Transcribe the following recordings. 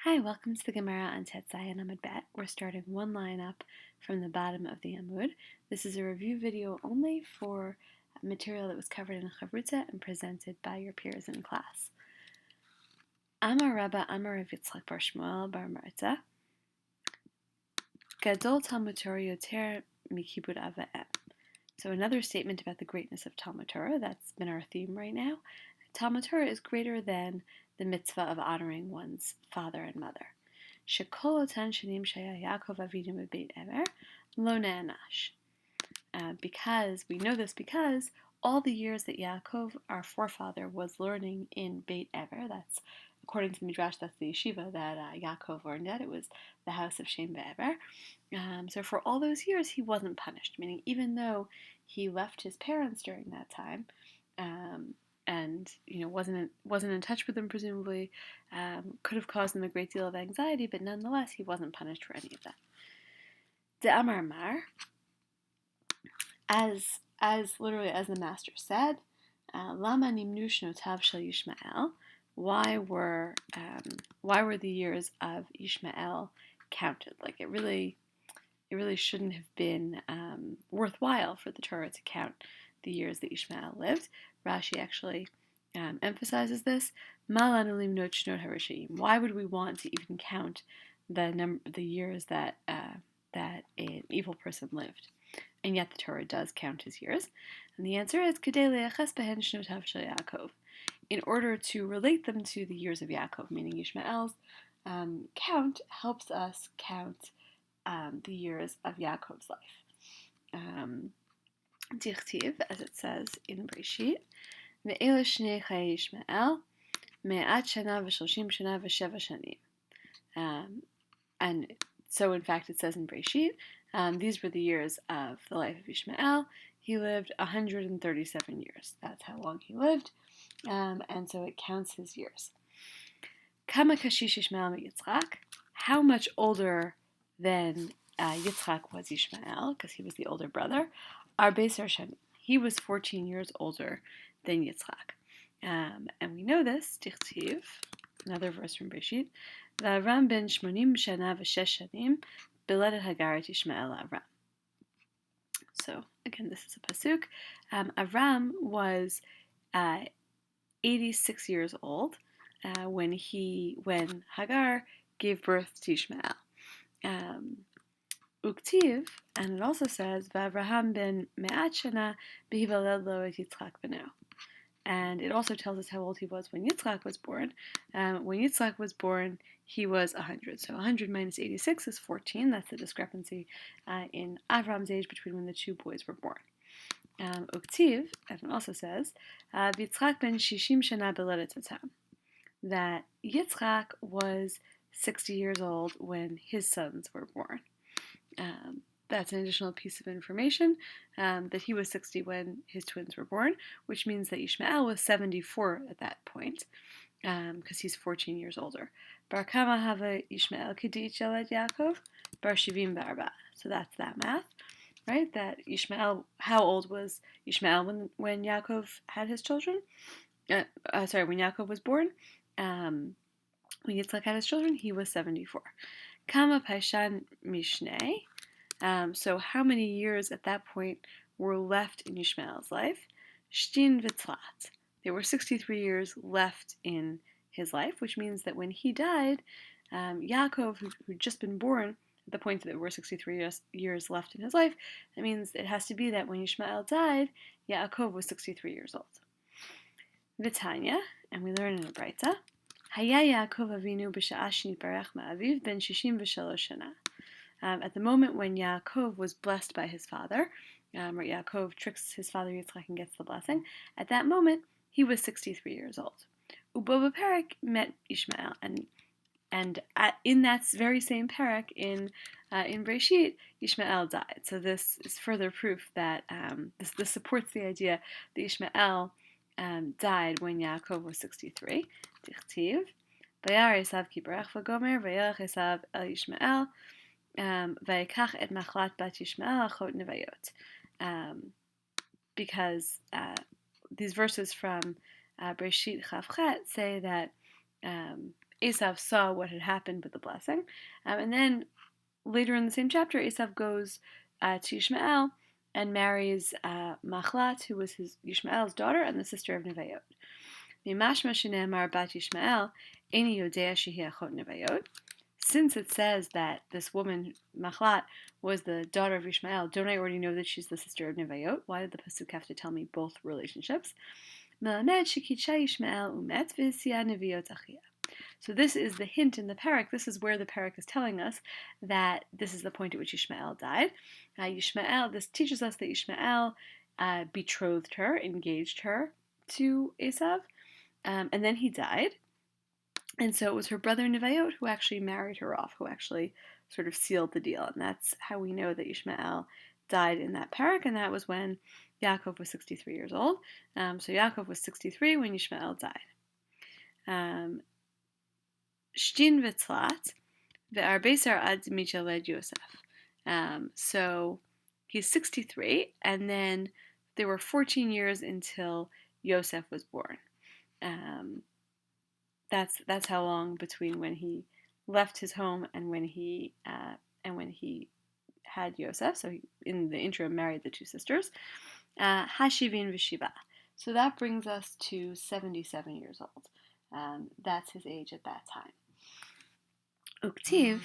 Hi, welcome to the Gemara on Tet Zayin Amud Bet. We're starting one line up from the bottom of the Amud. This is a review video only for material that was covered in Chavruta and presented by your peers in class. Amar Rabba Amar Rav Yitzchak bar Shmuel bar Marta Gadol Talmud Torah Yoter Mikibud Av Va'em. So another statement about the greatness of Talmud Torah. That's been our theme right now. Talmud Torah is greater than the mitzvah of honoring one's father and mother. Shekol otan shanim shaya Yaakov Avinu bebeit Emer lo ne'anash. Because we know this because all the years that Yaakov, our forefather, was learning in Beit Ever, that's according to the Midrash, that's the yeshiva that Yaakov learned at. It was the house of Shem Be'ever. So for all those years, he wasn't punished, meaning even though he left his parents during that time, and wasn't in touch with them, presumably could have caused them a great deal of anxiety, but nonetheless he wasn't punished for any of that. De Amar Mar, as literally as the master said, Lama nimnu shnotav shel Yishmael. Why were the years of Ishmael counted? Like it really shouldn't have been worthwhile for the Torah to count the years that Ishmael lived. Rashi actually emphasizes this. Why would we want to even count the years that an evil person lived? And yet the Torah does count his years. And the answer is in order to relate them to the years of Yaakov, meaning Ishmael's count helps us count the years of Yaakov's life. Dichtiv, as it says in Breshit, Ve'ela shnei chayei Yishmael, me'at shana v'shalshim shana v'sheva shanim. And so, in fact, it says in Breshit, these were the years of the life of Ishmael. He lived 137 years. That's how long he lived. And so it counts his years. Kama kashish Ishmael Yitzchak. How much older than Yitzchak was Ishmael, because he was the older brother? Arbe Shanim. He was 14 years older than Yitzchak. And we know this, Tichtiv, another verse from Breshit, V'Avram ben shmonim shana v'shesh shanim beledet Hagar et Ishmael Avram. So, again, this is a pasuk. Avram was 86 years old when Hagar gave birth to Ishmael. Uktiv, and it also says V'Avraham ben me'at shana b'hivaled lo et Yitzchak b'no. And it also tells us how old he was when Yitzchak was born. When Yitzchak was born, he was 100. So 100 minus 86 is 14. That's the discrepancy in Avram's age between when the two boys were born. Uktiv, and it also says, Yitzchak ben shishim shana beledet otam. That Yitzchak was 60 years old when his sons were born. That's an additional piece of information, that he was 60 when his twins were born, which means that Ishmael was 74 at that point, because he's 14 years older. Bar kama hava Ishmael k'di'ich yeled Yaakov, bar shivim ba'arba. So that's that math, right? That Ishmael, how old was Ishmael when Yaakov had his children? When Yaakov was born. When Yitzchak had his children, he was 74. Kama paishan mishneh. So how many years at that point were left in Ishmael's life? Shtin v'tlat. There were 63 years left in his life, which means that when he died, Yaakov, who'd just been born at the point that there were 63 years left in his life, that means it has to be that when Ishmael died, Yaakov was 63 years old. V'tanya, and we learn in a Braita, Haya Yaakov Avinu b'sha'ah shnitbarach ma'aviv ben 63 shana. At the moment when Yaakov was blessed by his father, right, Yaakov tricks his father Yitzchak and gets the blessing. At that moment, he was 63 years old. Ubo b'perek met Ishmael, and in that very same perek in Breshit, Ishmael died. So this is further proof that this supports the idea that Ishmael died when Yaakov was 63. Dichtiv, Vayar Esav ki barach v'gomer, vayelech Esav el Yishmael, Vayikach et machlat bat Yishmael achot nevayot. Because these verses from Breshit Chavchet say that Esav saw what had happened with the blessing. And then later in the same chapter, Esav goes to Yishmael and marries Machlat, who was Yishmael's daughter and the sister of Nebayot. Mimashma shenemar bat Yishmael, eni yodea shehi achot Nebayot. Since it says that this woman, Machlat, was the daughter of Yishmael, don't I already know that she's the sister of Nebayot? Why did the Pasuk have to tell me both relationships? So this is the hint in the parak. This is where the parak is telling us that this is the point at which Yishmael died. This teaches us that Yishmael betrothed her, engaged her to Esav, and then he died. And so it was her brother Nebayot who actually married her off, who actually sort of sealed the deal. And that's how we know that Yishmael died in that parak, and that was when Yaakov was 63 years old. So Yaakov was 63 when Yishmael died. Shtin v'tzlat ve'arbesar ad michaled Yosef. So he's 63, and then there were 14 years until Yosef was born. That's how long between when he left his home and when he had Yosef. So he, in the interim, married the two sisters. Hashivin v'shiva. So that brings us to 77 years old. That's his age at that time. Uktiv,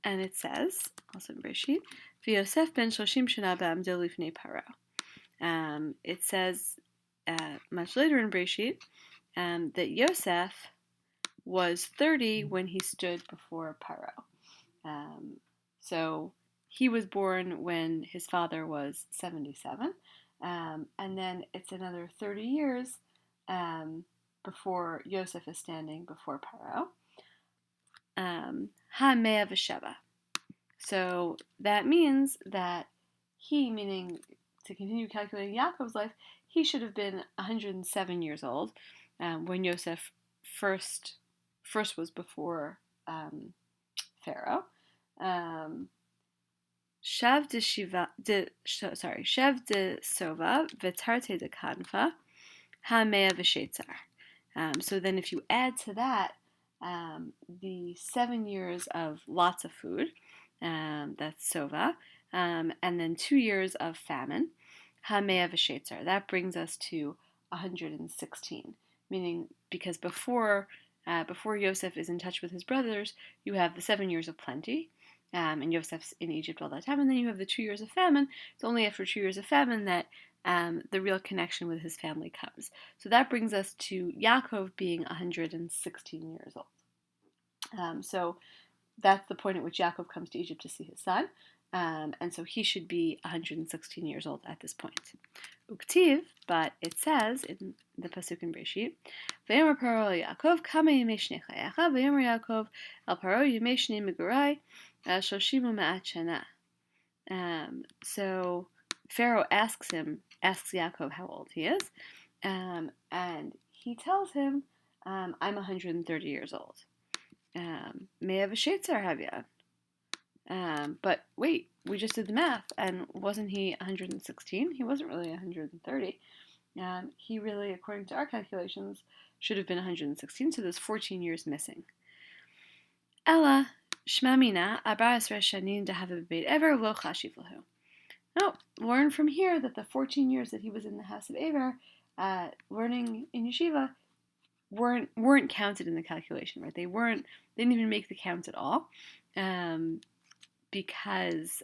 and it says, also in Breshit, v'Yosef ben 30 shana ba'amdo lifnei Paro. It says much later in Breshit that Yosef was 30 when he stood before Paro. So he was born when his father was 77, and then it's another 30 years before Yosef is standing before Paro. Ha-mea v'sheva. So that means that he, meaning to continue calculating Yaakov's life, he should have been 107 years old when Yosef first was before Pharaoh. Shav de Sova v'tarte de Kanfa ha-mea v'shetzar. So then if you add to that the 7 years of lots of food, that's Sova, and then 2 years of famine, ha-mea v'shetzar. That brings us to 116, meaning because before Yosef is in touch with his brothers, you have the 7 years of plenty, and Yosef's in Egypt all that time, and then you have the 2 years of famine. It's only after 2 years of famine that the real connection with his family comes. So that brings us to Yaakov being 116 years old. So that's the point at which Yaakov comes to Egypt to see his son, and so he should be 116 years old at this point. Uktiv, but it says in the pasuk in Breshit, "Vayomer Paro Yaakov kama yemei shnei chayecha, vayomer Yaakov el Paro yemei shnei migurai shoshim u'ma'at shana." So Pharaoh asks Yaakov how old he is, and he tells him, "I'm 130 years old." Mea v'shetzar havya. But wait, we just did the math, and wasn't he 116? He wasn't really 130. He really, according to our calculations, should have been 116, so there's 14 years missing. Ella, shmamina, abas reshanin dahav beit ever lo chashiv lahu. Now, learn from here that the 14 years that he was in the house of Eber, learning in yeshiva, weren't counted in the calculation, right? They didn't even make the count at all, because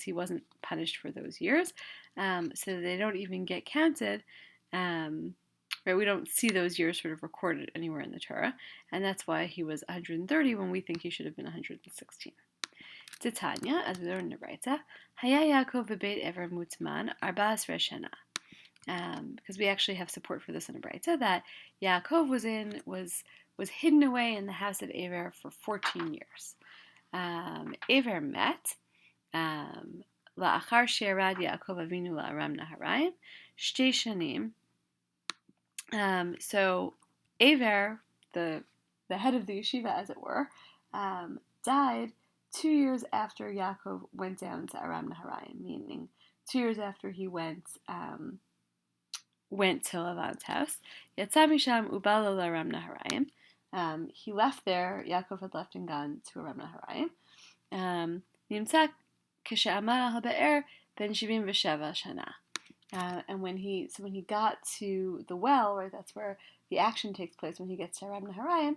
he wasn't punished for those years, so they don't even get counted. Right? We don't see those years sort of recorded anywhere in the Torah, and that's why he was 130 when we think he should have been 116. Titania, as we learn in the Braita, Haya Yaakov v'beit Ever mutman arba'as shana. Because we actually have support for this in a Braita, that Yaakov was hidden away in the house of Ever for 14 years. Ever met la'achar she'arad Yaakov Avinu la'aram Naharayim shtei shanim. So Ever, the head of the yeshiva, as it were, died 2 years after Yaakov went down to Aram Naharayim, meaning 2 years after he went to Lavan's house. Yatsa misham ubalo l'Aram Naharayim. He left there, Yaakov had left and gone to Aram Naharayim. Nimtzak כשעמד על הבאר בן 77 שנה. And when he got to the well, right, that's where the action takes place when he gets to Aram Naharayim,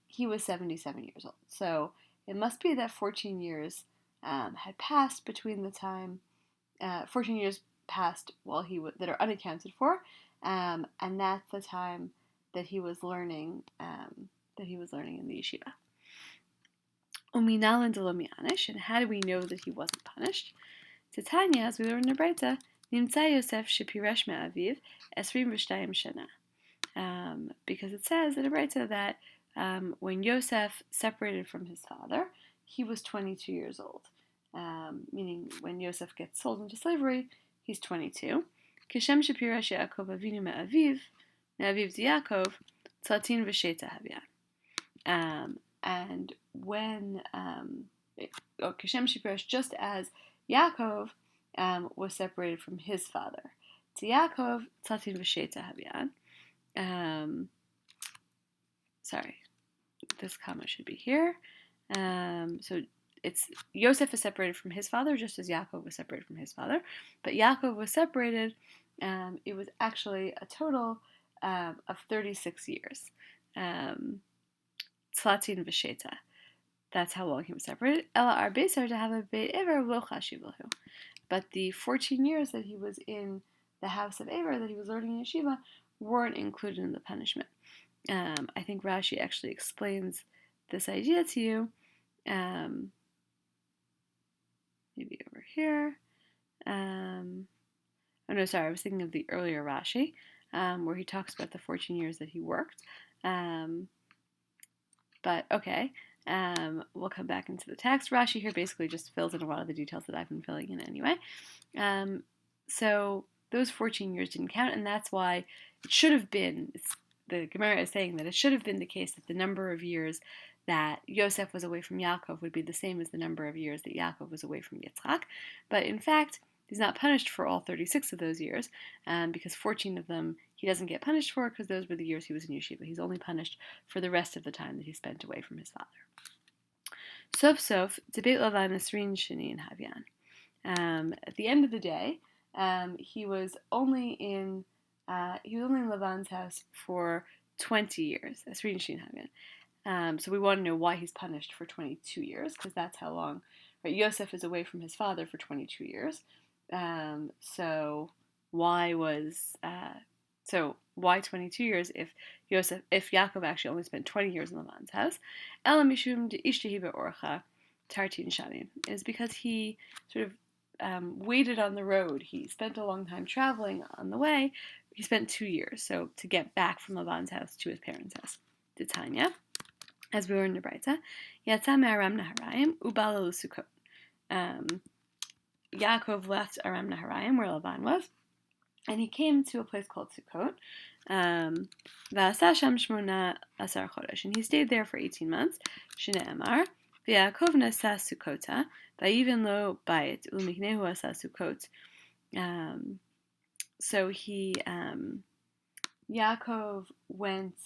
he was 77 years old. So it must be that 14 years had passed between the time, 14 years passed while that are unaccounted for, and that's the time that he was learning in the yeshiva. Uminalan delomianish, and how do we know that he wasn't punished? Titania, as we learn in the Breita, Nimtza Yosef shepiresh me'aviv esrim v'shtayim shana. Because it says in the Breita that when Yosef separated from his father, he was 22 years old. Meaning when Yosef gets sold into slavery, he's 22. Kishem shepiresh Yaakov avinu me'aviv Yaakov tlatin v'sheta havyan. And when Kishem shepiresh, just as Yaakov was separated from his father. To Yaakov, Tlatin v'Sheta Habyan. Sorry, this comma should be here. So it's Yosef is separated from his father, just as Yaakov was separated from his father. But Yaakov was separated. It was actually a total of 36 years. Tlatin v'Sheta. That's how long he was separated. Ela arbeser to have a beit ever lo chashivahu. But the 14 years that he was in the house of Eber, that he was learning in yeshiva, weren't included in the punishment. I think Rashi actually explains this idea to you. Maybe over here. Oh no, sorry, I was thinking of the earlier Rashi, where he talks about the 14 years that he worked. But okay. We'll come back into the text. Rashi here basically just fills in a lot of the details that I've been filling in anyway. So those 14 years didn't count, and that's why it should have been, the Gemara is saying that it should have been the case that the number of years that Yosef was away from Yaakov would be the same as the number of years that Yaakov was away from Yitzchak. But in fact, he's not punished for all 36 of those years, because 14 of them he doesn't get punished for, because those were the years he was in yeshiva. He's only punished for the rest of the time that he spent away from his father. Sof Sof, debate Lavan Esrin Shani and Havyan. At the end of the day, he was only in Lavan's house for 20 years. Esrin Shani and Havyan. So we want to know why he's punished for 22 years, because that's how long. Right, Yosef is away from his father for 22 years. So why 22 years if Yaakov actually only spent 20 years in Lavan's house? Ela mishum de ishtehi be'orcha tartin shanim, is because he sort of waited on the road. He spent a long time traveling on the way. He spent 2 years, so to get back from Lavan's house to his parents' house. Titania, as we were in the Breita, Yatsa me'aram naharayim ubala l'Sukkot. Yaakov left Aram Naharayim, where Lavan was, and he came to a place called Sukkot. V'asa sham shmona asar chodesh, and he stayed there for 18 months. Shne'emar, v'Yaakov nasa Sukkota, v'yiven lo bayit, u'miknehu asa Sukkot. So Yaakov went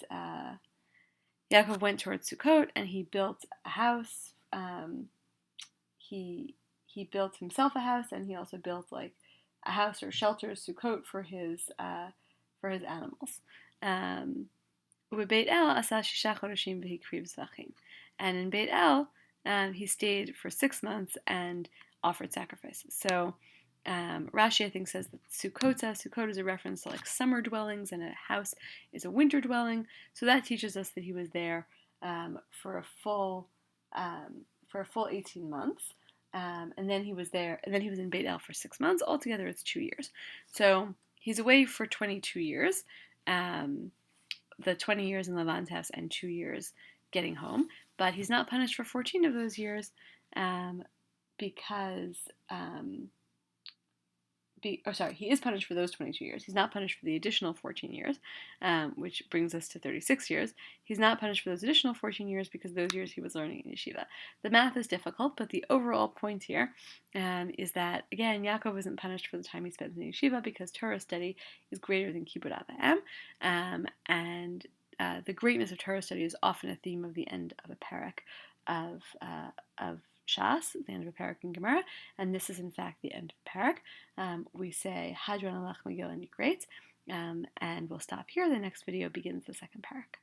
towards Sukkot, and he built a house. He built himself a house, and he also built like a house or shelter, Sukkot, for his animals. Beit El asa shisha chodeshim v'hikriv zvachim, and in Beit El he stayed for 6 months and offered sacrifices. So Rashi, I think, says that Sukkot is a reference to like summer dwellings, and a house is a winter dwelling. So that teaches us that he was there for a full 18 months. And then he was in Beit El for 6 months. Altogether, it's 2 years. So he's away for 22 years, the 20 years in Lavan's house and 2 years getting home. But he's not punished for 14 of those years because he is punished for those 22 years. He's not punished for the additional 14 years, which brings us to 36 years. He's not punished for those additional 14 years because those years he was learning in yeshiva. The math is difficult, but the overall point here is that, again, Yaakov isn't punished for the time he spends in yeshiva because Torah study is greater than kibbud av va'em, and the greatness of Torah study is often a theme of the end of a parak of Shas, the end of a parak in Gemara, and this is in fact the end of a parak. We say Hadron Alech Megillah and great, and we'll stop here. The next video begins the second parak.